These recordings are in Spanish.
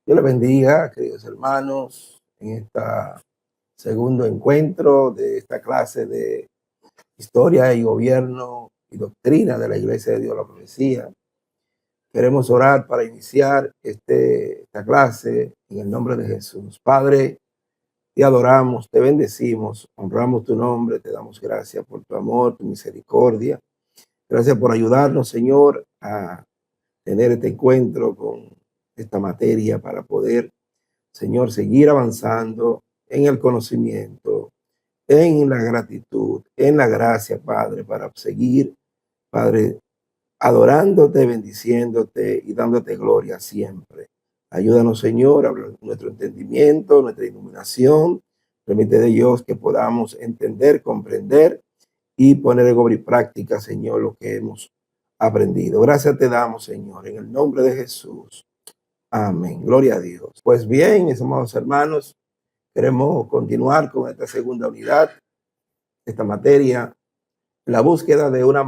Dios les bendiga, queridos hermanos, en este segundo encuentro de esta clase de historia y gobierno y doctrina de la Iglesia de Dios la Profecía. Queremos orar para iniciar esta clase en el nombre de Jesús. Padre, te adoramos, te bendecimos, honramos tu nombre, te damos gracias por tu amor, tu misericordia. Gracias por ayudarnos, Señor, a tener este encuentro con esta materia para poder, Señor, seguir avanzando en el conocimiento, en la gratitud, en la gracia, Padre, para seguir, Padre, adorándote, bendiciéndote y dándote gloria siempre. Ayúdanos, Señor, a abrir nuestro entendimiento, nuestra iluminación. Permite, de Dios, que podamos entender, comprender y poner en obra y práctica, Señor, lo que hemos aprendido. Gracias te damos, Señor, en el nombre de Jesús. Amén. Gloria a Dios. Pues bien, mis amados hermanos, queremos continuar con esta segunda unidad, esta materia, la búsqueda de una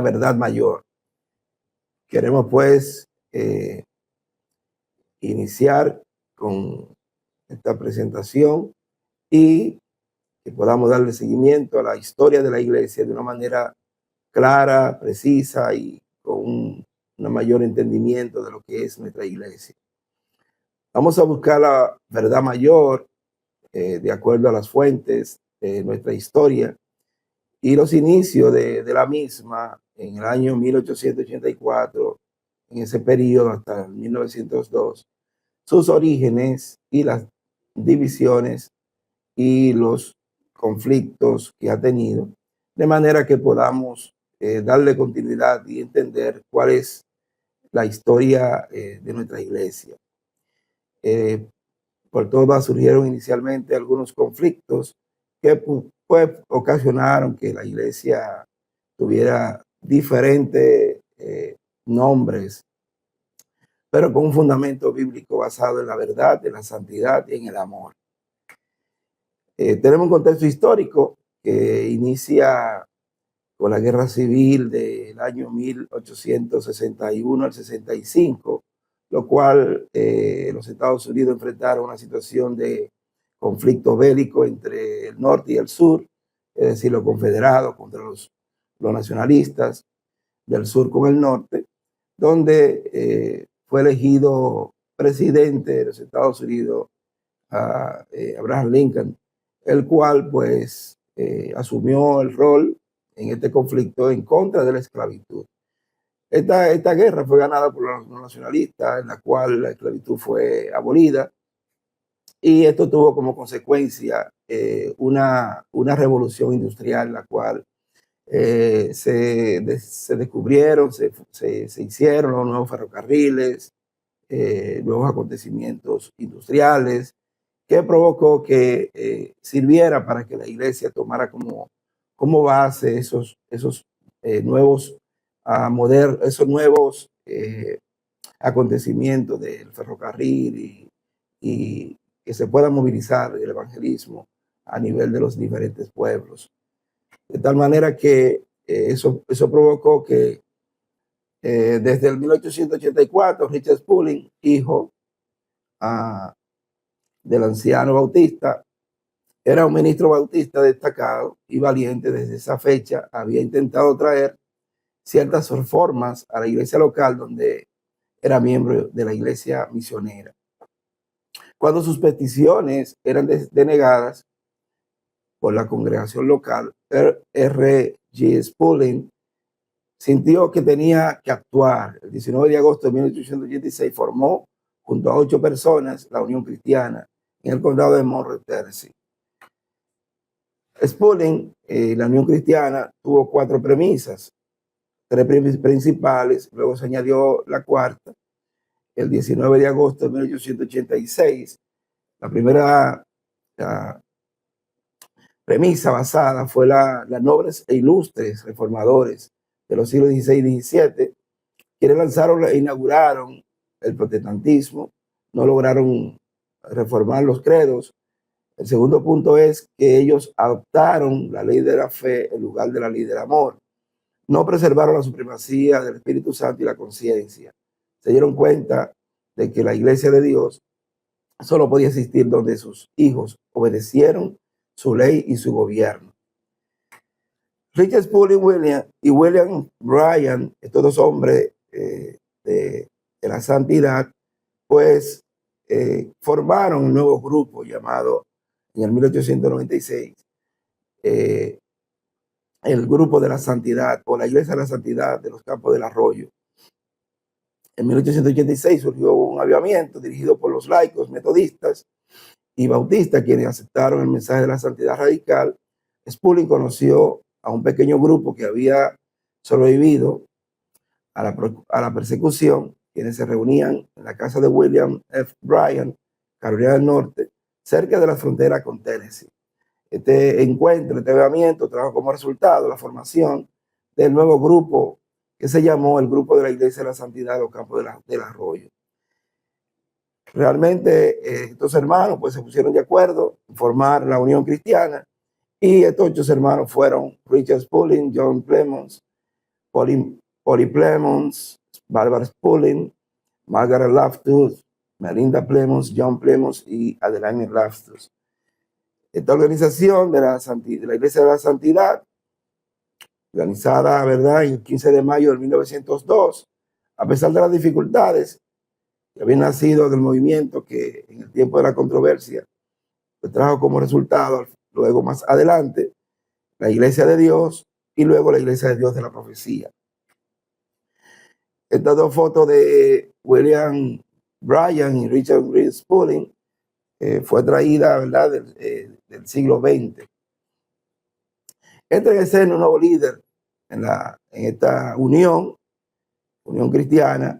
verdad mayor. Queremos pues iniciar con esta presentación y que podamos darle seguimiento a la historia de la iglesia de una manera clara, precisa y con un mayor entendimiento de lo que es nuestra iglesia. Vamos a buscar la verdad mayor de acuerdo a las fuentes de nuestra historia y los inicios de la misma en el año 1884, en ese periodo hasta 1902, sus orígenes y las divisiones y los conflictos que ha tenido, de manera que podamos darle continuidad y entender cuál es la historia de nuestra iglesia. Eh, por todas surgieron inicialmente algunos conflictos que pues, ocasionaron que la iglesia tuviera diferentes nombres, pero con un fundamento bíblico basado en la verdad, en la santidad y en el amor. Tenemos un contexto histórico que inicia con la guerra civil del año 1861 al 65, lo cual los Estados Unidos enfrentaron una situación de conflicto bélico entre el norte y el sur, es decir, los confederados contra los nacionalistas del sur con el norte, donde fue elegido presidente de los Estados Unidos a Abraham Lincoln, el cual pues asumió el rol en este conflicto en contra de la esclavitud. Esta guerra fue ganada por los nacionalistas, en la cual la esclavitud fue abolida, y esto tuvo como consecuencia una revolución industrial, en la cual se descubrieron, se hicieron los nuevos ferrocarriles, nuevos acontecimientos industriales, que provocó que sirviera para que la iglesia tomara como base esos nuevos esos nuevos acontecimientos del ferrocarril y que se pueda movilizar el evangelismo a nivel de los diferentes pueblos. De tal manera que eso provocó que desde el 1884 Richard Spalding, hijo del anciano Bautista, era un ministro bautista destacado y valiente. Desde esa fecha había intentado traer ciertas reformas a la iglesia local donde era miembro de la iglesia misionera. Cuando sus peticiones eran denegadas por la congregación local, R. G. Spalding sintió que tenía que actuar. El 19 de agosto de 1886 formó, junto a 8 personas, la Unión Cristiana en el condado de Montmorency. Spalding, la Unión Cristiana, tuvo 4 premisas, 3 principales, luego se añadió la cuarta, el 19 de agosto de 1886. La primera premisa basada fue las nobles e ilustres reformadores de los siglos XVI y XVII, quienes lanzaron e inauguraron el protestantismo, no lograron reformar los credos. El segundo punto es que ellos adoptaron la ley de la fe en lugar de la ley del amor. No preservaron la supremacía del Espíritu Santo y la conciencia. Se dieron cuenta de que la iglesia de Dios solo podía existir donde sus hijos obedecieron su ley y su gobierno. Richard Spurgeon y William Bryan, estos dos hombres de la santidad, pues formaron un nuevo grupo llamado en el 1896 el Grupo de la Santidad o la Iglesia de la Santidad de los Campos del Arroyo. En 1886 surgió un avivamiento dirigido por los laicos metodistas y bautistas, quienes aceptaron el mensaje de la santidad radical. Spurgeon conoció a un pequeño grupo que había sobrevivido a la persecución, quienes se reunían en la casa de William F. Bryan, Carolina del Norte, cerca de la frontera con Tennessee. Este encuentro, este avivamiento, trajo como resultado la formación del nuevo grupo que se llamó el Grupo de la Iglesia de la Santidad de los Campos del Arroyo. Realmente estos hermanos pues se pusieron de acuerdo en formar la Unión Cristiana, y estos 8 hermanos fueron Richard Spurgeon, John Clemens, Polly Clemens, Barbara Spurgeon, Margaret Loftus, Melinda Clemens, John Clemens y Adeline Loftus. Esta organización de la Iglesia de la Santidad, organizada, ¿verdad?, el 15 de mayo de 1902, a pesar de las dificultades que había nacido del movimiento que en el tiempo de la controversia pues trajo como resultado, luego más adelante, la Iglesia de Dios y luego la Iglesia de Dios de la Profecía. Estas dos fotos de William Bryan y Richard Spurgeon fue traída, ¿verdad?, del siglo XX. Entra en escena un nuevo líder en esta unión cristiana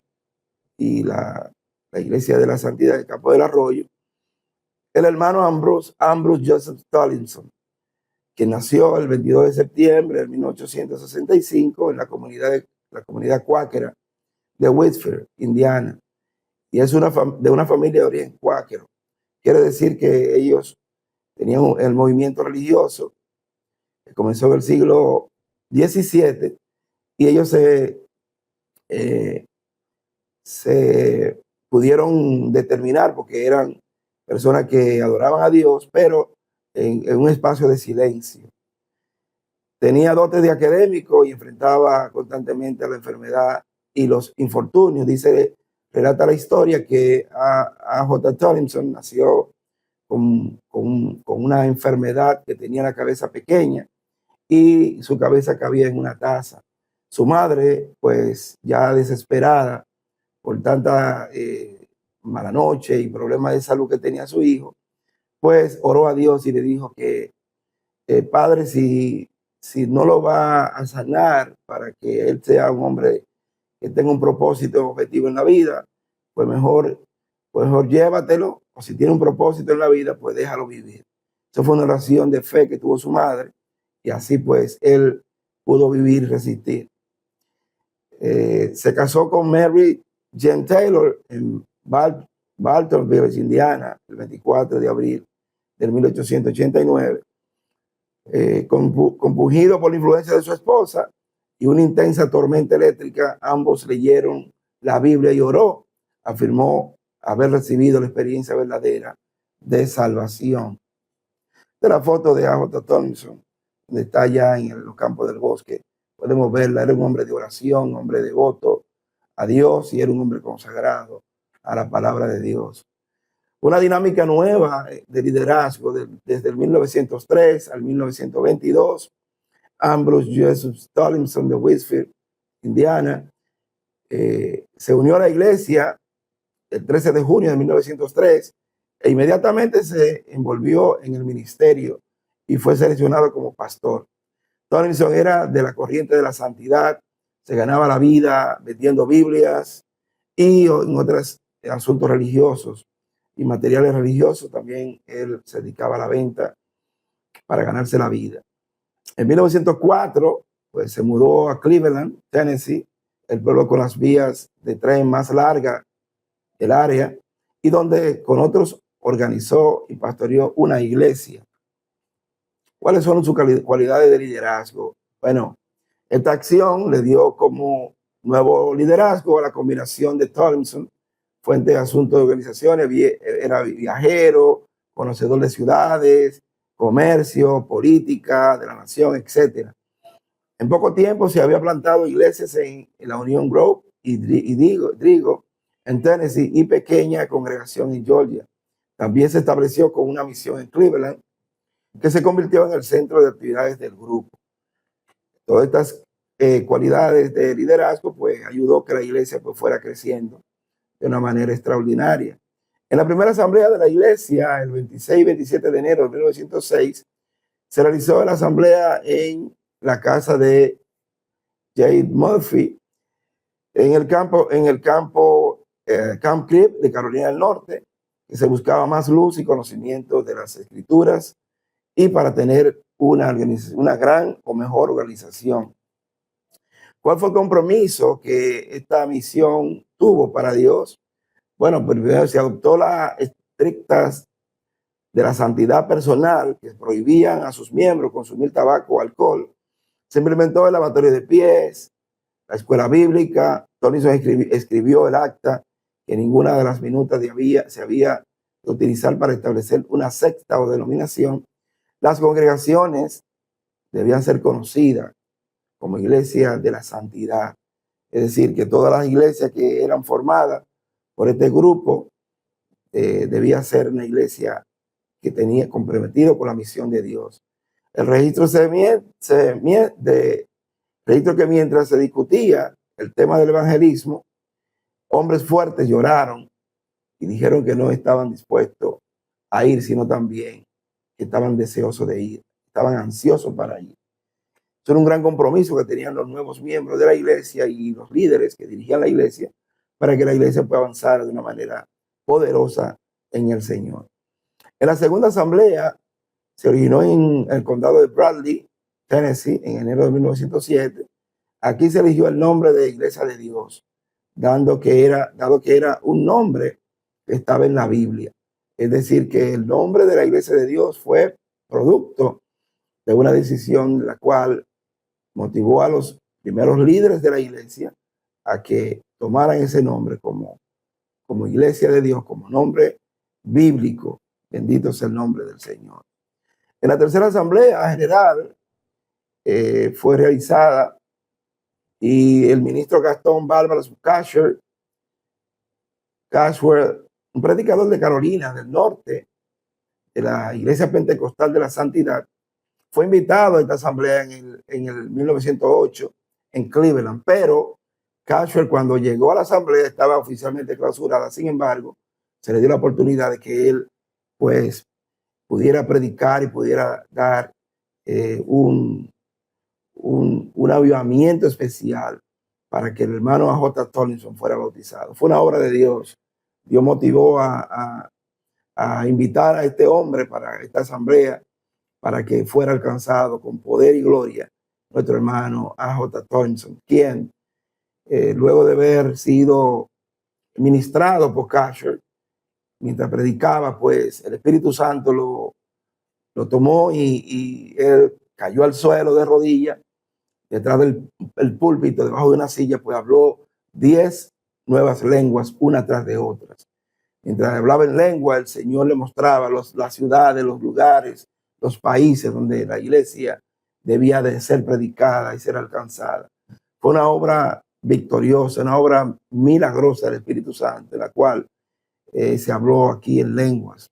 y la Iglesia de la Santidad del Campo del Arroyo, el hermano Ambrose Joseph Tollinson, que nació el 22 de septiembre de 1865 en la comunidad cuáquera de Whitfield, Indiana, y es de una familia de origen cuáquero. Quiere decir que ellos tenían el movimiento religioso que comenzó en el siglo XVII, y ellos se pudieron determinar porque eran personas que adoraban a Dios, pero en un espacio de silencio. Tenía dotes de académico y enfrentaba constantemente a la enfermedad y los infortunios. Relata la historia que A.J. Tollinson nació con una enfermedad, que tenía la cabeza pequeña y su cabeza cabía en una taza. Su madre, pues ya desesperada por tanta mala noche y problemas de salud que tenía su hijo, pues oró a Dios y le dijo que Padre, si no lo va a sanar para que él sea un hombre que tenga un propósito, objetivo en la vida, pues mejor llévatelo, o si tiene un propósito en la vida, pues déjalo vivir. Eso fue una oración de fe que tuvo su madre, y así pues él pudo vivir y resistir. Se casó con Mary Jane Taylor en Baltimore Village, Indiana, el 24 de abril del 1889. Compungido por la influencia de su esposa y una intensa tormenta eléctrica, ambos leyeron la Biblia y oró. Afirmó haber recibido la experiencia verdadera de salvación. De la foto de A.J. Tollinson, donde está allá en los campos del bosque, podemos verla. Era un hombre de oración, un hombre devoto a Dios, y era un hombre consagrado a la palabra de Dios. Una dinámica nueva de liderazgo desde el 1903 al 1922. Ambrose Joseph Tollinson de Whitfield, Indiana, se unió a la iglesia el 13 de junio de 1903 e inmediatamente se envolvió en el ministerio y fue seleccionado como pastor. Tollinson era de la corriente de la santidad, se ganaba la vida vendiendo Biblias y en otros asuntos religiosos y materiales religiosos. También él se dedicaba a la venta para ganarse la vida. En 1904, pues se mudó a Cleveland, Tennessee, el pueblo con las vías de tren más largas del área, y donde con otros organizó y pastoreó una iglesia. ¿Cuáles son sus cualidades de liderazgo? Bueno, esta acción le dio como nuevo liderazgo a la combinación de Tollinson fuente de asuntos de organizaciones, era viajero, conocedor de ciudades, comercio, política de la nación, etc. En poco tiempo se había plantado iglesias en la Union Grove y Drigo, en Tennessee, y pequeña congregación en Georgia. También se estableció con una misión en Cleveland, que se convirtió en el centro de actividades del grupo. Todas estas cualidades de liderazgo pues ayudó que la iglesia pues fuera creciendo de una manera extraordinaria. En la primera asamblea de la iglesia, el 26 y 27 de enero de 1906, se realizó la asamblea en la casa de Jade Murphy, en el campo Camp Crib de Carolina del Norte, que se buscaba más luz y conocimiento de las escrituras y para tener una gran o mejor organización. ¿Cuál fue el compromiso que esta misión tuvo para Dios? Bueno, primero se adoptó las estrictas de la santidad personal que prohibían a sus miembros consumir tabaco o alcohol. Se implementó el lavatorio de pies, la escuela bíblica. Tomlinson escribió el acta que ninguna de las minutas se había de utilizar para establecer una secta o denominación. Las congregaciones debían ser conocidas como iglesias de la santidad. Es decir, que todas las iglesias que eran formadas por este grupo debía ser una iglesia que tenía comprometido con la misión de Dios. El registro registro que mientras se discutía el tema del evangelismo, hombres fuertes lloraron y dijeron que no estaban dispuestos a ir, sino también que estaban deseosos de ir, estaban ansiosos para ir. Eso era un gran compromiso que tenían los nuevos miembros de la iglesia y los líderes que dirigían la iglesia para que la iglesia pueda avanzar de una manera poderosa en el Señor. En la segunda asamblea se originó en el condado de Bradley, Tennessee, en enero de 1907. Aquí se eligió el nombre de Iglesia de Dios, dado que era un nombre que estaba en la Biblia. Es decir, que el nombre de la Iglesia de Dios fue producto de una decisión la cual motivó a los primeros líderes de la iglesia a que tomaran ese nombre como Iglesia de Dios, como nombre bíblico. Bendito sea el nombre del Señor. En la tercera asamblea general fue realizada y el ministro Gastón Bárbaros Cashwell, un predicador de Carolina del Norte, de la Iglesia Pentecostal de la Santidad, fue invitado a esta asamblea en el 1908 en Cleveland, pero Cashwell, cuando llegó a la asamblea, estaba oficialmente clausurada. Sin embargo, se le dio la oportunidad de que él pues pudiera predicar y pudiera dar un avivamiento especial para que el hermano A.J. Tomlinson fuera bautizado. Fue una obra de Dios. Dios motivó a invitar a este hombre para esta asamblea para que fuera alcanzado con poder y gloria nuestro hermano A.J. Tomlinson, quien luego de haber sido ministrado por Cashwell, mientras predicaba, pues el Espíritu Santo lo tomó y él cayó al suelo de rodillas detrás del púlpito, debajo de una silla, pues habló 10 nuevas lenguas, una tras de otras. Mientras hablaba en lengua, el Señor le mostraba las ciudades, los lugares, los países donde la iglesia debía de ser predicada y ser alcanzada. Fue una obra victoriosa, una obra milagrosa del Espíritu Santo, en la cual se habló aquí en lenguas.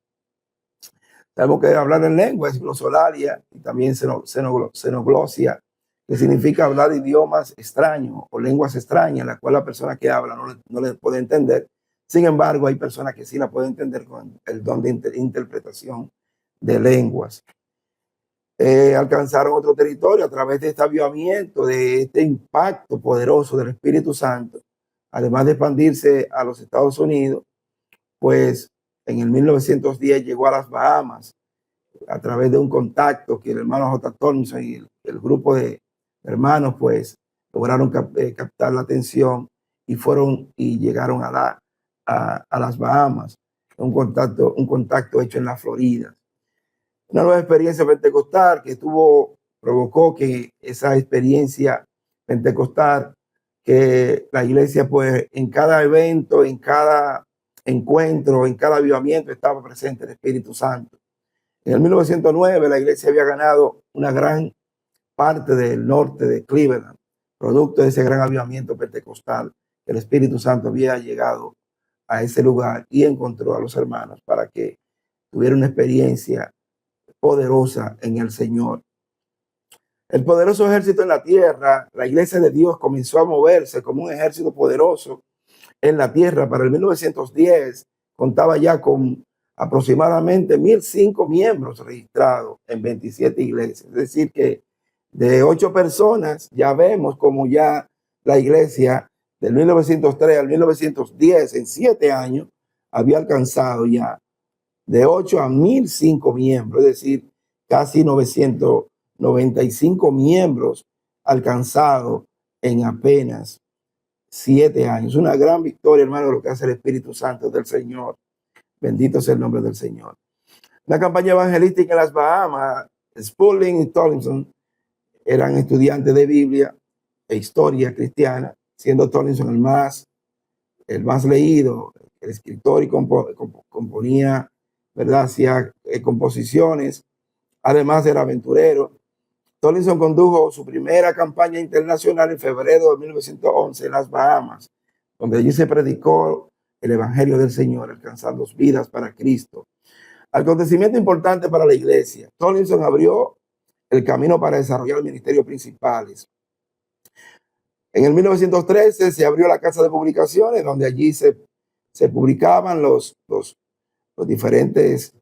Sabemos que hablar en lengua es glosolalia y también xenoglosia, que significa hablar idiomas extraños o lenguas extrañas, en la cual la persona que habla no le puede entender. Sin embargo, hay personas que sí la pueden entender con el don de interpretación de lenguas. Alcanzaron otro territorio a través de este avivamiento, de este impacto poderoso del Espíritu Santo, además de expandirse a los Estados Unidos, pues en el 1910 llegó a las Bahamas a través de un contacto que el hermano J. Tomlinson y el grupo de hermanos pues lograron captar la atención y llegaron a las Bahamas, un contacto hecho en la Florida. Una nueva experiencia pentecostal que provocó que esa experiencia pentecostal, que la iglesia pues en cada evento, en cada encuentro, en cada avivamiento estaba presente el Espíritu Santo. En el 1909 la iglesia había ganado una gran parte del norte de Cleveland, producto de ese gran avivamiento pentecostal. El Espíritu Santo había llegado a ese lugar y encontró a los hermanos para que tuvieran una experiencia poderosa en el Señor. El poderoso ejército en la tierra, la iglesia de Dios comenzó a moverse como un ejército poderoso en la tierra. Para el 1910 contaba ya con aproximadamente 1,005 miembros registrados en 27 iglesias. Es decir que de 8 personas ya vemos como ya la iglesia del 1903 al 1910 en 7 años había alcanzado ya de 8 a 1,005 miembros, es decir, casi 995 miembros alcanzados en apenas 7 años. Una gran victoria, hermano, lo que hace el Espíritu Santo del Señor. Bendito sea el nombre del Señor. La campaña evangelística en las Bahamas, Spurling y Tomlinson eran estudiantes de Biblia e historia cristiana, siendo Tomlinson el más leído, el escritor y componía, ¿verdad? Hacía composiciones, además era aventurero. Tomlinson condujo su primera campaña internacional en febrero de 1911 en las Bahamas, donde allí se predicó el Evangelio del Señor, alcanzando vidas para Cristo. Acontecimiento importante para la iglesia. Tomlinson abrió el camino para desarrollar ministerios principales. En el 1913 se abrió la Casa de Publicaciones, donde allí se publicaban los diferentes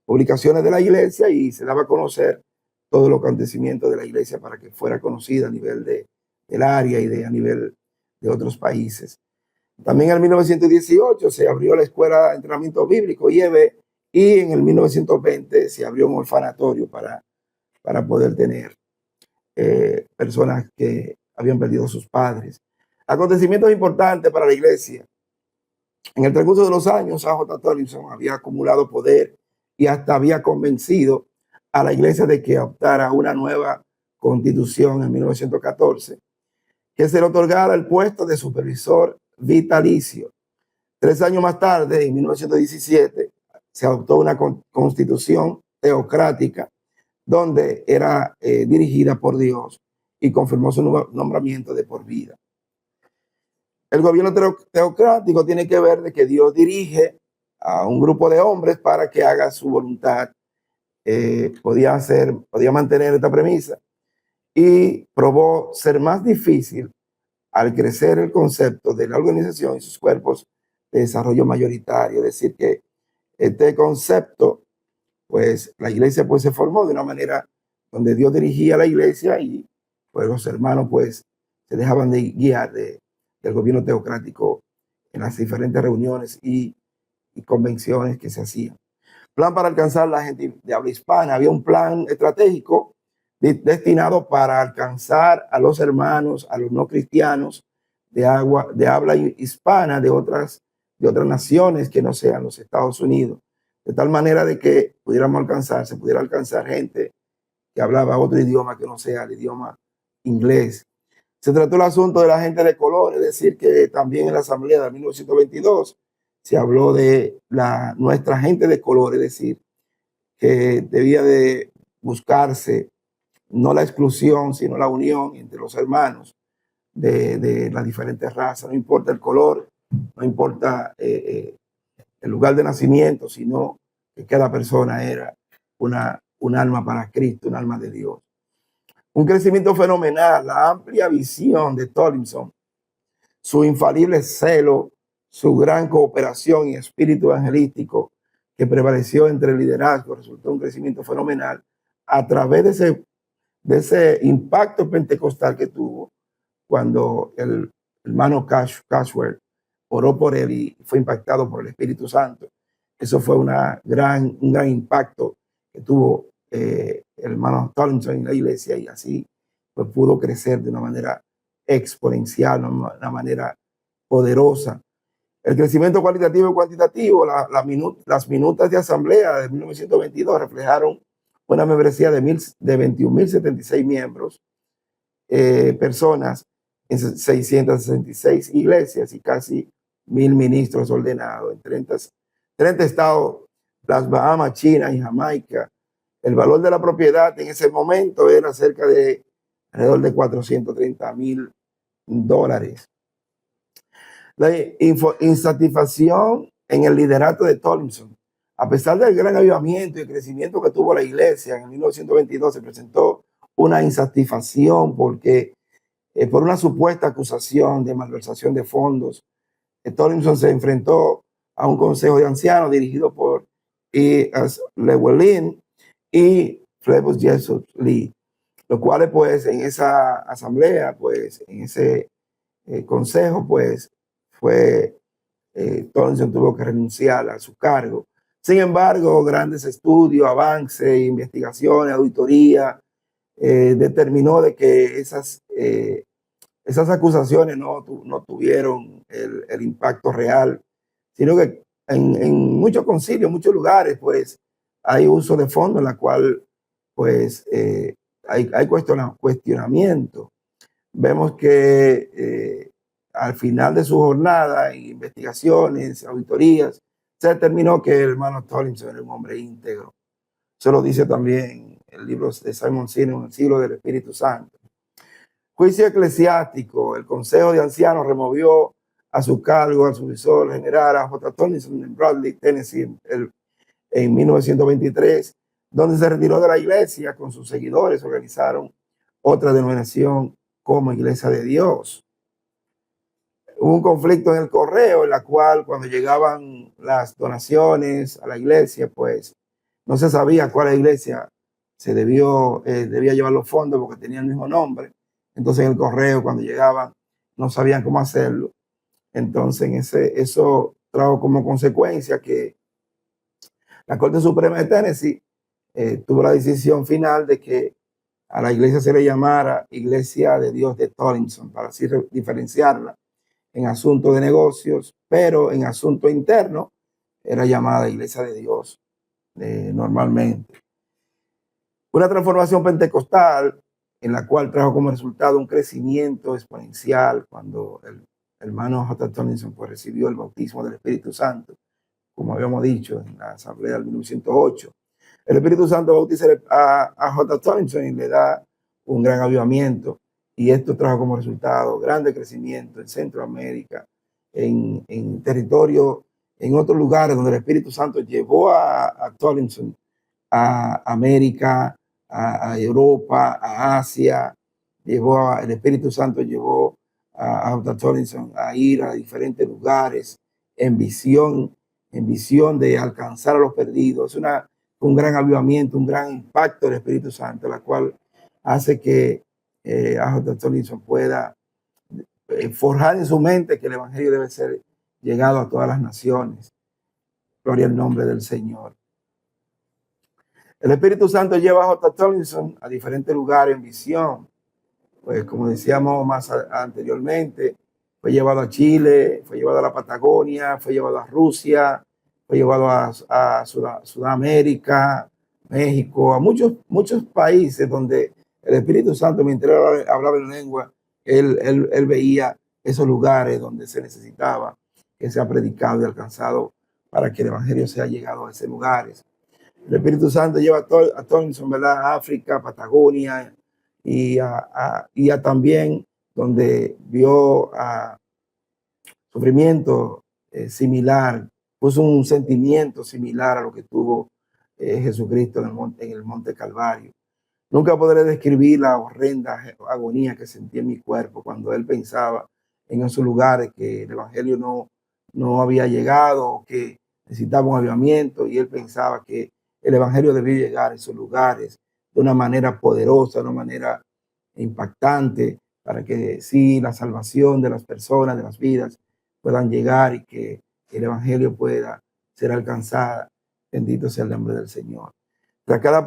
publicaciones de la iglesia y se daba a conocer todos los acontecimientos de la iglesia para que fuera conocida a nivel del área y a nivel de otros países. También en el 1918 se abrió la Escuela de Entrenamiento Bíblico, IEB, y en el 1920 se abrió un orfanatorio para poder tener personas que habían perdido a sus padres. Acontecimientos importantes para la iglesia. En el transcurso de los años, A.J. Tomlinson había acumulado poder y hasta había convencido a la iglesia de que optara una nueva constitución en 1914, que se le otorgara el puesto de supervisor vitalicio. 3 años más tarde, en 1917, se adoptó una constitución teocrática donde era dirigida por Dios y confirmó su nombramiento de por vida. El gobierno teocrático tiene que ver de que Dios dirige a un grupo de hombres para que haga su voluntad. Podía mantener esta premisa y probó ser más difícil al crecer el concepto de la organización y sus cuerpos de desarrollo mayoritario. Es decir, que este concepto, pues la iglesia pues se formó de una manera donde Dios dirigía a la iglesia y pues los hermanos pues se dejaban de guiar del gobierno teocrático en las diferentes reuniones y convenciones que se hacían. Plan para alcanzar la gente de habla hispana. Había un plan estratégico destinado para alcanzar a los hermanos, a los no cristianos de habla hispana de otras naciones que no sean los Estados Unidos, de tal manera de que se pudiera alcanzar gente que hablaba otro idioma que no sea el idioma inglés. Se trató el asunto de la gente de color, es decir, que también en la asamblea de 1922 se habló de nuestra gente de color, es decir, que debía de buscarse no la exclusión, sino la unión entre los hermanos de las diferentes razas. No importa el color, no importa el lugar de nacimiento, sino que cada persona era un alma para Cristo, un alma de Dios. Un crecimiento fenomenal, la amplia visión de Tomlinson, su infalible celo, su gran cooperación y espíritu evangelístico que prevaleció entre el liderazgo, resultó un crecimiento fenomenal a través de ese impacto pentecostal que tuvo cuando el hermano Cashwell oró por él y fue impactado por el Espíritu Santo. Eso fue un gran impacto que tuvo el hermano Tomlinson en la iglesia y así pues pudo crecer de una manera exponencial, una manera poderosa. El crecimiento cualitativo y cuantitativo, las minutas de asamblea de 1922 reflejaron una membresía de 21.076 miembros, personas en 666 iglesias y casi 1000 ministros ordenados en 30 estados, las Bahamas, China y Jamaica. El valor de la propiedad en ese momento era cerca de alrededor de $430,000. La insatisfacción en el liderato de Tomlinson. A pesar del gran avivamiento y el crecimiento que tuvo la iglesia, en 1922 se presentó una insatisfacción porque por una supuesta acusación de malversación de fondos, Tomlinson se enfrentó a un consejo de ancianos dirigido por E.S. Llewellyn y Flavius Joseph Lee, los cuales pues en esa asamblea, pues en ese consejo, pues Tomlinson tuvo que renunciar a su cargo. Sin embargo, grandes estudios, avances, investigaciones, auditoría, determinó de que esas acusaciones no tuvieron el impacto real, sino que en muchos concilios, en muchos lugares, pues hay uso de fondos en la cual pues hay cuestionamiento. Vemos que al final de su jornada, en investigaciones, auditorías, se determinó que el hermano Tomlinson era un hombre íntegro. Eso lo dice también el libro de Simon Sinek, El siglo del Espíritu Santo. Juicio eclesiástico. El Consejo de Ancianos removió a su cargo al supervisor general a J. Tomlinson en Bradley, Tennessee, en 1923, donde se retiró de la iglesia con sus seguidores. Organizaron otra denominación como Iglesia de Dios. Hubo un conflicto en el correo, en la cual cuando llegaban las donaciones a la iglesia, pues no se sabía cuál iglesia debía llevar los fondos porque tenía el mismo nombre. Entonces en el correo, cuando llegaban, no sabían cómo hacerlo. Entonces eso trajo como consecuencia que la Corte Suprema de Tennessee tuvo la decisión final de que a la iglesia se le llamara Iglesia de Dios de Tomlinson, para así diferenciarla en asuntos de negocios, pero en asunto interno era llamada Iglesia de Dios normalmente. Una transformación pentecostal en la cual trajo como resultado un crecimiento exponencial cuando el hermano J. Tomlinson pues recibió el bautismo del Espíritu Santo, como habíamos dicho en la asamblea del 1908. El Espíritu Santo bautiza a J. Tomlinson y le da un gran avivamiento, y esto trajo como resultado grande crecimiento en Centroamérica, en territorio, en otros lugares donde el Espíritu Santo llevó a Tomlinson, a América, a Europa, a Asia. El Espíritu Santo llevó a J. Tomlinson a ir a diferentes lugares en visión de alcanzar a los perdidos. Es un gran avivamiento, un gran impacto del Espíritu Santo, la cual hace que a J. Tomlinson pueda forjar en su mente que el Evangelio debe ser llegado a todas las naciones. Gloria al nombre del Señor. El Espíritu Santo lleva a J. Tomlinson a diferentes lugares en visión. Pues como decíamos más anteriormente, fue llevado a Chile, fue llevado a la Patagonia, fue llevado a Rusia, fue llevado a Sudamérica, México, a muchos países donde el Espíritu Santo, mientras hablaba en lengua, él veía esos lugares donde se necesitaba que sea predicado y alcanzado para que el Evangelio sea llegado a esos lugares. El Espíritu Santo lleva a Tomlinson, ¿verdad?, a África, Patagonia, y también donde vio sufrimiento similar, puso un sentimiento similar a lo que tuvo Jesucristo en el monte Calvario. Nunca podré describir la horrenda agonía que sentí en mi cuerpo cuando él pensaba en esos lugares que el Evangelio no había llegado, que necesitaba un avivamiento, y él pensaba que el Evangelio debía llegar a esos lugares de una manera poderosa, de una manera impactante, para que sí, la salvación de las personas, de las vidas, puedan llegar y que el Evangelio pueda ser alcanzada. Bendito sea el nombre del Señor. Tras cada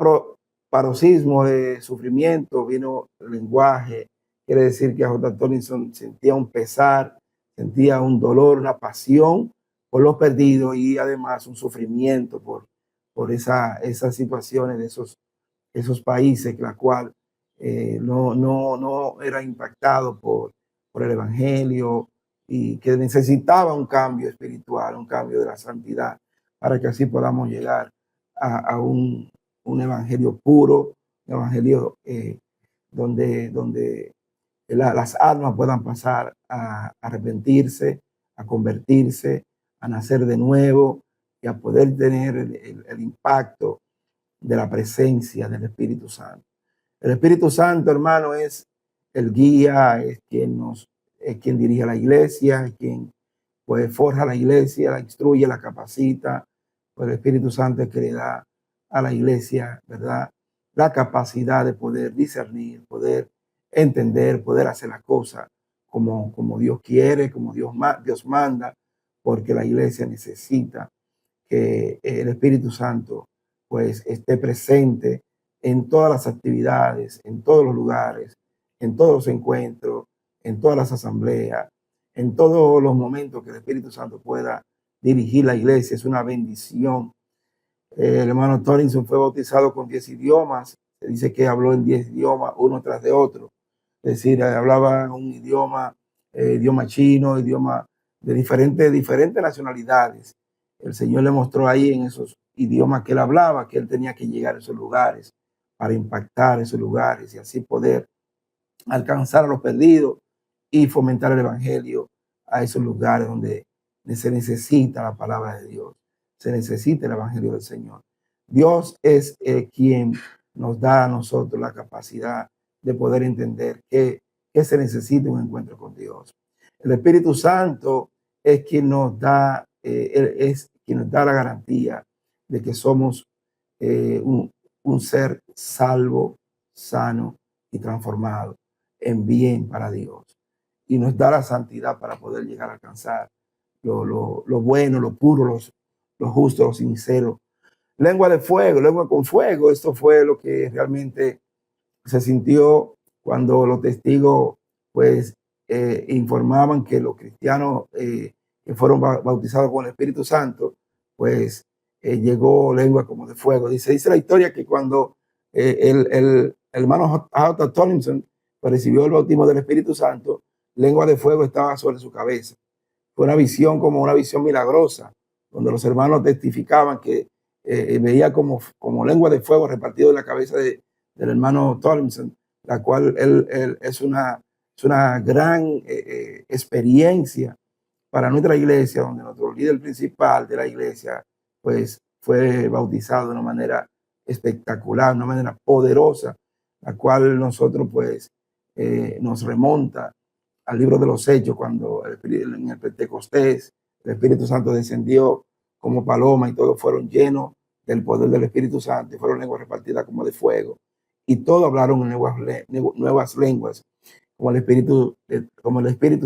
paroxismo de sufrimiento vino el lenguaje. Quiere decir que J. Tomlinson sentía un pesar, sentía un dolor, una pasión por los perdidos, y además un sufrimiento por esas situaciones de esos países, la cual no era impactado por el Evangelio, y que necesitaba un cambio espiritual, un cambio de la santidad, para que así podamos llegar a un evangelio puro, un evangelio donde las almas puedan pasar a arrepentirse, a convertirse, a nacer de nuevo y a poder tener el impacto de la presencia del Espíritu Santo. El Espíritu Santo, hermano, es el guía, es quien dirige la iglesia, es quien pues forja la iglesia, la instruye, la capacita. Pues el Espíritu Santo es que le da a la iglesia, ¿verdad?, la capacidad de poder discernir, poder entender, poder hacer las cosas como Dios quiere, como Dios manda, porque la iglesia necesita que el Espíritu Santo pues esté presente en todas las actividades, en todos los lugares, en todos los encuentros, en todas las asambleas, en todos los momentos que el Espíritu Santo pueda dirigir la iglesia. Es una bendición. El hermano Torrinson fue bautizado con 10 idiomas. Se dice que habló en 10 idiomas, uno tras de otro. Es decir, hablaba un idioma, idioma chino, idioma de diferentes nacionalidades. El Señor le mostró ahí en esos idiomas que él hablaba, que él tenía que llegar a esos lugares para impactar esos lugares y así poder alcanzar a los perdidos y fomentar el evangelio a esos lugares donde se necesita la palabra de Dios, se necesita el evangelio del Señor. Dios es quien nos da a nosotros la capacidad de poder entender que se necesita un encuentro con Dios. El Espíritu Santo es quien nos da, la garantía de que somos un ser salvo, sano y transformado en bien para Dios. Y nos da la santidad para poder llegar a alcanzar lo bueno, lo puro, lo justo, lo sincero. Lengua de fuego, lengua con fuego. Esto fue lo que realmente se sintió cuando los testigos pues informaban que los cristianos que fueron bautizados con el Espíritu Santo, pues llegó lengua como de fuego. Dice la historia que cuando el hermano J. Tomlinson recibió el bautismo del Espíritu Santo, lengua de fuego estaba sobre su cabeza. Fue una visión, como una visión milagrosa, donde los hermanos testificaban que veía como lengua de fuego repartido en la cabeza del hermano Tomlinson, la cual él es una gran experiencia para nuestra iglesia, donde nuestro líder principal de la iglesia pues fue bautizado de una manera espectacular, de una manera poderosa, la cual nosotros pues nos remonta al libro de los Hechos, cuando en el Pentecostés el Espíritu Santo descendió como paloma y todos fueron llenos del poder del Espíritu Santo y fueron lenguas repartidas como de fuego. Y todos hablaron en nuevas lenguas, como el Espíritu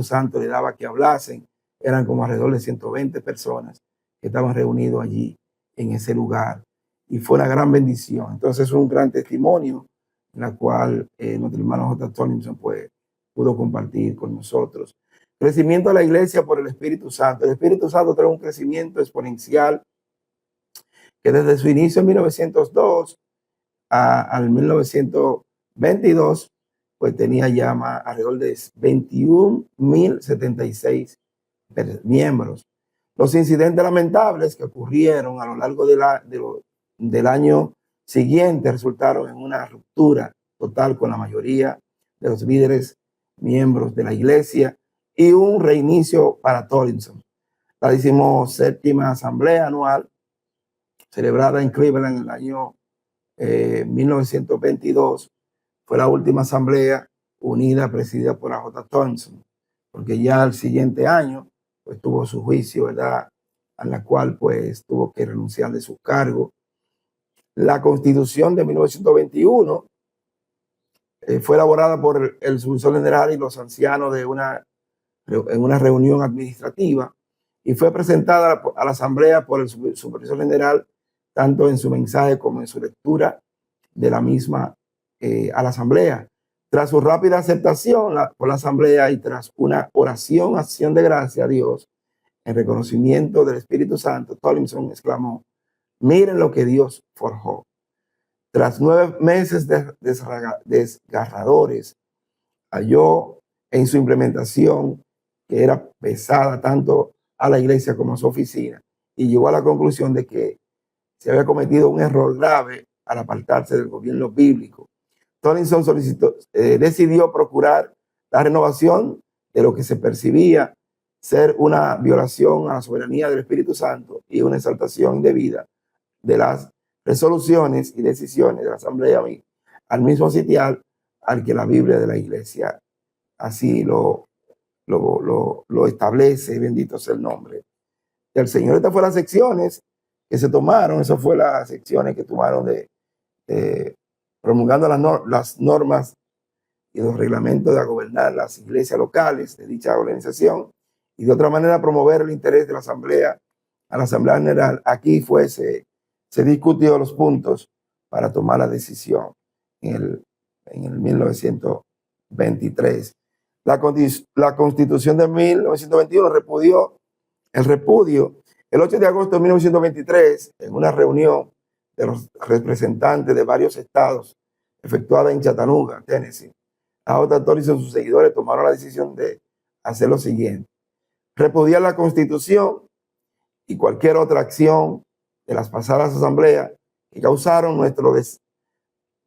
Santo le daba que hablasen. Eran como alrededor de 120 personas que estaban reunidos allí en ese lugar. Y fue una gran bendición. Entonces es un gran testimonio en la cual nuestro hermano J. Tomlinson pues pudo compartir con nosotros. Crecimiento de la iglesia por el Espíritu Santo. El Espíritu Santo trae un crecimiento exponencial que desde su inicio en 1902 al 1922, pues tenía ya alrededor de 21.076 miembros. Los incidentes lamentables que ocurrieron a lo largo del año siguiente resultaron en una ruptura total con la mayoría de los líderes miembros de la iglesia y un reinicio para Tomlinson. La 17ª asamblea anual, celebrada en Cleveland en el año 1922, fue la última asamblea unida presidida por J. Tomlinson, porque ya el siguiente año pues tuvo su juicio, ¿verdad?, a la cual pues tuvo que renunciar de su cargo. La Constitución de 1921 fue elaborada por el subsecretario general y los ancianos en una reunión administrativa y fue presentada a la asamblea por el supervisor general, tanto en su mensaje como en su lectura de la misma a la asamblea. Tras su rápida aceptación por la asamblea y tras una acción de gracia a Dios en reconocimiento del Espíritu Santo, Tomlinson exclamó: miren lo que Dios forjó. Tras 9 meses desgarradores, halló en su implementación que era pesada tanto a la iglesia como a su oficina, y llegó a la conclusión de que se había cometido un error grave al apartarse del gobierno bíblico. Tomlinson decidió procurar la renovación de lo que se percibía ser una violación a la soberanía del Espíritu Santo y una exaltación indebida de las resoluciones y decisiones de la Asamblea, al mismo sitial al que la Biblia de la Iglesia así lo establece. Bendito sea el nombre del Señor. Estas fueron las secciones que se tomaron, esas fueron las secciones que tomaron promulgando las normas y los reglamentos de gobernar las iglesias locales de dicha organización, y de otra manera promover el interés de la Asamblea a la Asamblea General. Aquí se discutió los puntos para tomar la decisión en el 1923. La Constitución de 1921 repudió el repudio. El 8 de agosto de 1923, en una reunión de los representantes de varios estados efectuada en Chattanooga, Tennessee, A.J. Tomlinson y sus seguidores tomaron la decisión de hacer lo siguiente: repudiar la Constitución y cualquier otra acción de las pasadas asambleas que causaron nuestro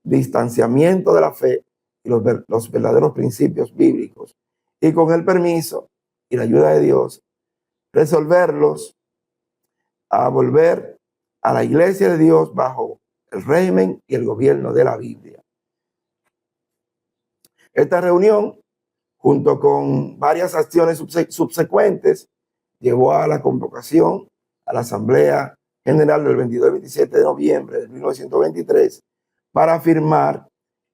distanciamiento de la fe y los verdaderos principios bíblicos, y con el permiso y la ayuda de Dios, resolverlos a volver a la iglesia de Dios bajo el régimen y el gobierno de la Biblia. Esta reunión, junto con varias acciones subsecuentes, llevó a la convocación a la Asamblea General del 22 y 27 de noviembre de 1923 para firmar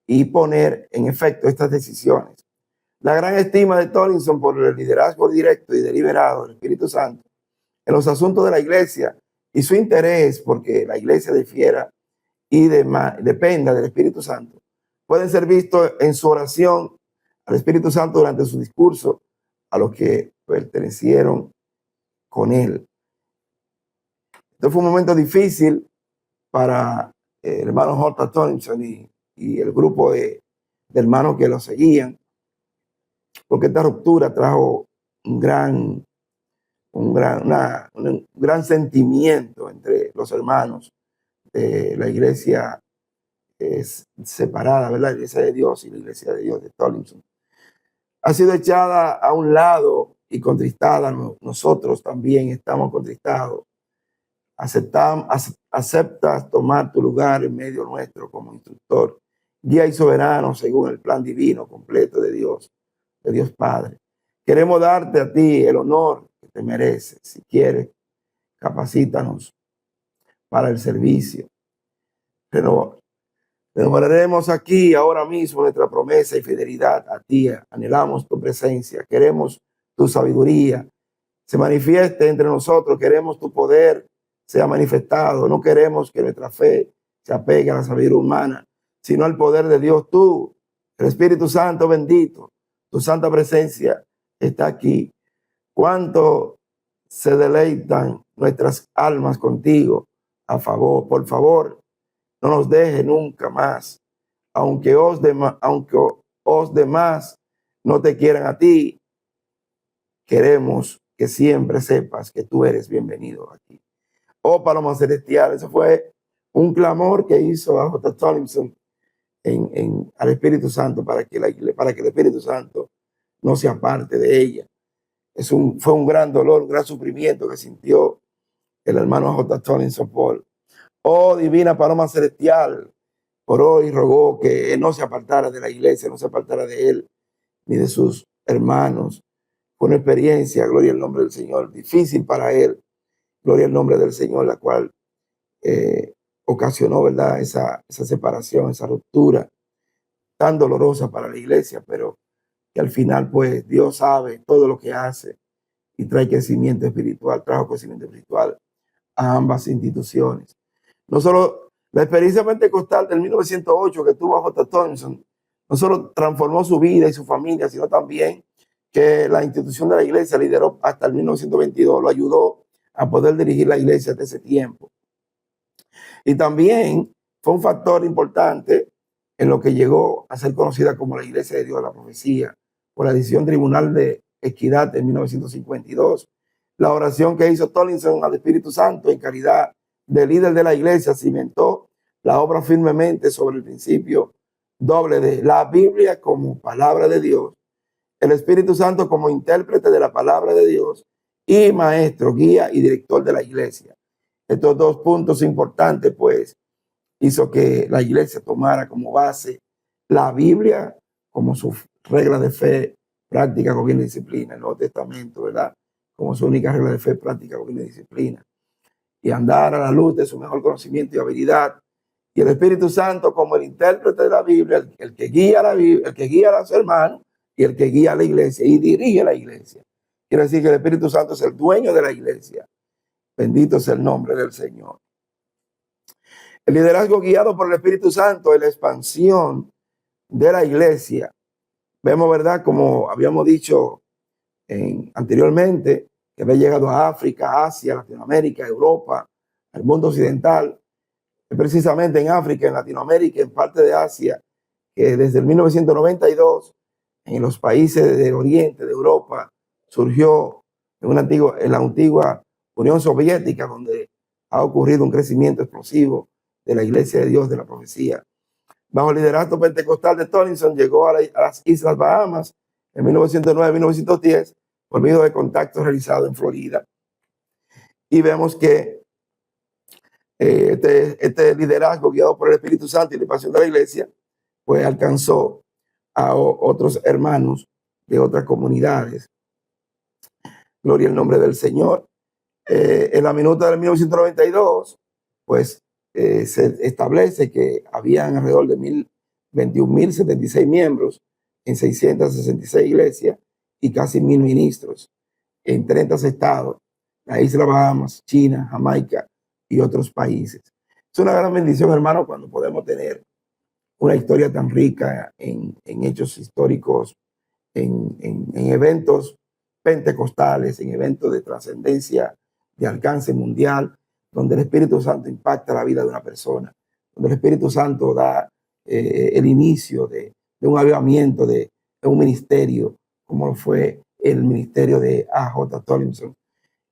y poner en efecto estas decisiones. La gran estima de Tomlinson por el liderazgo directo y deliberado del Espíritu Santo en los asuntos de la iglesia y su interés porque la iglesia difiera y dependa del Espíritu Santo pueden ser vistos en su oración al Espíritu Santo durante su discurso a los que pertenecieron con él. Esto fue un momento difícil para el hermano J. Tomlinson y el grupo de hermanos que lo seguían, porque esta ruptura trajo un gran sentimiento entre los hermanos de la iglesia separada, ¿verdad? La iglesia de Dios y la iglesia de Dios de Tomlinson. Ha sido echada a un lado y contristada. Nosotros también estamos contristados. Aceptas tomar tu lugar en medio nuestro como instructor, guía y soberano según el plan divino completo de Dios Padre. Queremos darte a ti el honor que te mereces. Si quieres, capacítanos para el servicio. Renovaremos aquí ahora mismo nuestra promesa y fidelidad a ti. Anhelamos tu presencia, queremos tu sabiduría se manifieste entre nosotros, queremos tu poder sea manifestado. No queremos que nuestra fe se apegue a la sabiduría humana, sino al poder de Dios. Tú, el Espíritu Santo bendito, tu santa presencia está aquí. Cuánto se deleitan nuestras almas contigo. Por favor, no nos deje nunca más, aunque os demás no te quieran a ti. Queremos que siempre sepas que tú eres bienvenido aquí. Oh Paloma Celestial, eso fue un clamor que hizo a J. Tomlinson al Espíritu Santo para que el Espíritu Santo no se aparte de ella. Fue un gran dolor, un gran sufrimiento que sintió el hermano J. Tomlinson Paul. Oh divina Paloma Celestial, oró y rogó que él no se apartara de la iglesia, no se apartara de él ni de sus hermanos. Fue una experiencia, gloria al nombre del Señor, difícil para él, gloria al nombre del Señor, la cual ocasionó, ¿verdad?, esa separación, esa ruptura tan dolorosa para la iglesia, pero que al final, pues, Dios sabe todo lo que hace y trajo crecimiento espiritual a ambas instituciones. No solo la experiencia pentecostal del 1908 que tuvo a J. Tomlinson, no solo transformó su vida y su familia, sino también que la institución de la iglesia lideró hasta el 1922, lo ayudó a poder dirigir la iglesia hasta ese tiempo. Y también fue un factor importante en lo que llegó a ser conocida como la Iglesia de Dios de la Profecía, por la decisión tribunal de Equidad en 1952. La oración que hizo Tomlinson al Espíritu Santo en calidad de líder de la iglesia cimentó la obra firmemente sobre el principio doble de la Biblia como palabra de Dios, el Espíritu Santo como intérprete de la palabra de Dios y maestro, guía y director de la iglesia. Estos dos puntos importantes, pues, hizo que la iglesia tomara como base la Biblia como su regla de fe, práctica, gobierno y disciplina, el Nuevo Testamento, ¿verdad? Como su única regla de fe, práctica, gobierno y disciplina. Y andar a la luz de su mejor conocimiento y habilidad. Y el Espíritu Santo como el intérprete de la Biblia, el que guía a la Biblia, el que guía a los hermanos y el que guía a la iglesia y dirige la iglesia. Quiere decir que el Espíritu Santo es el dueño de la iglesia. Bendito sea el nombre del Señor. El liderazgo guiado por el Espíritu Santo es la expansión de la iglesia. Vemos, ¿verdad? Como habíamos dicho anteriormente, que había llegado a África, Asia, Latinoamérica, Europa, al mundo occidental, precisamente en África, en Latinoamérica, en parte de Asia, que desde el 1992, en los países de Oriente, de Europa, surgió en la antigua Unión Soviética, donde ha ocurrido un crecimiento explosivo de la Iglesia de Dios de la Profecía. Bajo el liderazgo pentecostal de Tomlinson, llegó a las Islas Bahamas en 1909-1910 por medio de contactos realizados en Florida. Y vemos que este liderazgo guiado por el Espíritu Santo y la pasión de la iglesia, pues alcanzó a otros hermanos de otras comunidades. Gloria al nombre del Señor. En la minuta del 1992, pues se establece que habían alrededor de 21.076 miembros en 666 iglesias y casi 1.000 ministros en 30 estados, la isla Bahamas, China, Jamaica y otros países. Es una gran bendición, hermano, cuando podemos tener una historia tan rica en hechos históricos, en eventos pentecostales, en eventos de trascendencia, de alcance mundial, donde el Espíritu Santo impacta la vida de una persona, donde el Espíritu Santo da el inicio de un avivamiento, de un ministerio, como fue el ministerio de A.J. Tomlinson.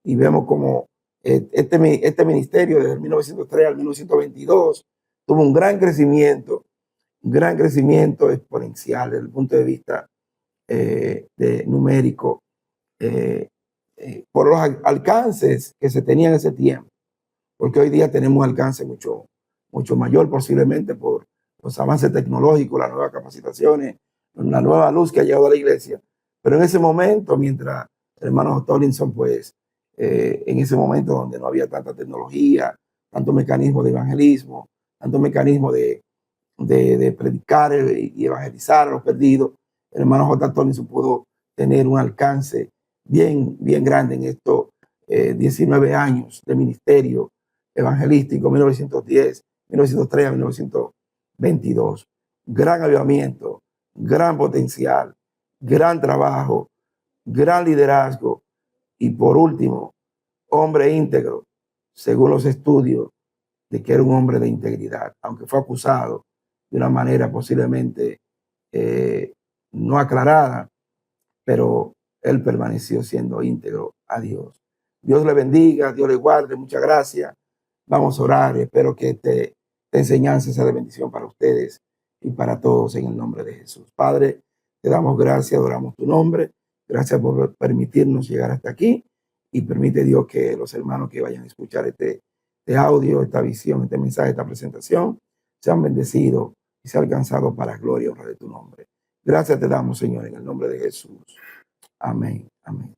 Y vemos como este ministerio desde el 1903 al 1922 tuvo un gran crecimiento exponencial desde el punto de vista numérico, por los alcances que se tenían en ese tiempo, porque hoy día tenemos un alcance mucho mayor, posiblemente por los avances tecnológicos, las nuevas capacitaciones, la nueva luz que ha llegado a la iglesia. Pero en ese momento, mientras el hermano Tomlinson, pues, en ese momento donde no había tanta tecnología, tanto mecanismo de evangelismo, tanto mecanismo de predicar y evangelizar a los perdidos, el hermano J. Tomlinson pudo tener un alcance bien grande en estos 19 años de ministerio evangelístico, 1910, 1903 a 1922. Gran avivamiento, gran potencial, gran trabajo, gran liderazgo y por último, hombre íntegro, según los estudios, de que era un hombre de integridad, aunque fue acusado de una manera posiblemente no aclarada, pero él permaneció siendo íntegro a Dios. Dios le bendiga, Dios le guarde, muchas gracias. Vamos a orar, espero que esta enseñanza sea de bendición para ustedes y para todos en el nombre de Jesús. Padre, te damos gracias, adoramos tu nombre, gracias por permitirnos llegar hasta aquí y permite Dios que los hermanos que vayan a escuchar este audio, esta visión, este mensaje, esta presentación, sean bendecidos y sean alcanzados para la gloria y honra de tu nombre. Gracias te damos, Señor, en el nombre de Jesús. Amén. Amén.